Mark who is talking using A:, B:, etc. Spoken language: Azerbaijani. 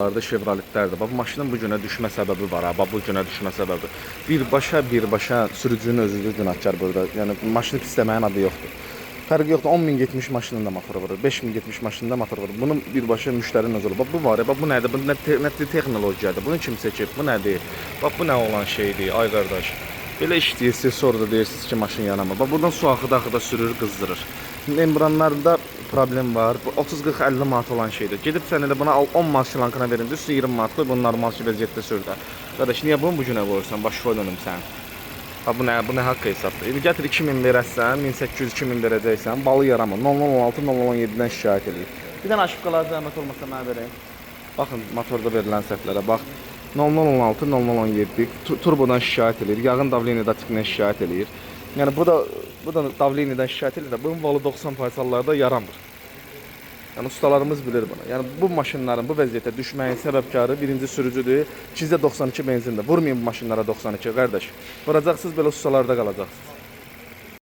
A: Arada Chevroletlərdir. Bu maşının bu günə düşmə səbəbi var. Bu günə düşmə səbəbi. Birbaşa sürücünün özüdür günahkar burada. Yəni maşını pisləməyin adı yoxdur. Fərqi yoxdur. 10 min getmiş maşının da motoru vurur. 5 min getmiş maşının da motoru vurur. Bunun birbaşa müştərinin özü olur. Bu var ya, bu nədir? Bu nə texnologiyadır? Bunu kim seçib? Bu nədir? Bax bu nə olan şeydir? Ay qardaş. Belə işləyirsiniz, sonra da deyirsiniz ki, maşın yanamır. Bax buradan su axıda sürür, qızdırır. Membranlarda problem var. Bu 30-40-50 manat olan şeydir. Gedib sən elə buna 10 manat şlankına verin, üstü 20 manat qoy, bunu normal vəziyyətdə sür də. Qardaş, niyə bunu bu günə qoyursan? Başqa dönüm sən. Ha bu nə haqq hesabdır. İndi gətir 2000 verəsən, 1800-2000 verəcəksən, balı yaramır. 0016-0017-dən şikayət eləyir. Bir dənə aşıqalar zəhmət olmasa mənə verək. Baxın motorda verilən səhvlərə bax. 0016-0017 turbodan şikayət eləyir, yağın davleniyadan tipindən şikayət eləyir. Yəni bu da davleniyadan şikayət eləyir də bunun valı 90% hallarda yaramır. Yəni ustalarımız bilir bunu. Yəni bu maşınların bu vəziyyətə düşməyin səbəbkarı birinci sürücüdür. 292 benzindir. Vurmayın bu maşınlara 92 qardaş. Vuracaqsınız belə ustalarda qalacaqsınız.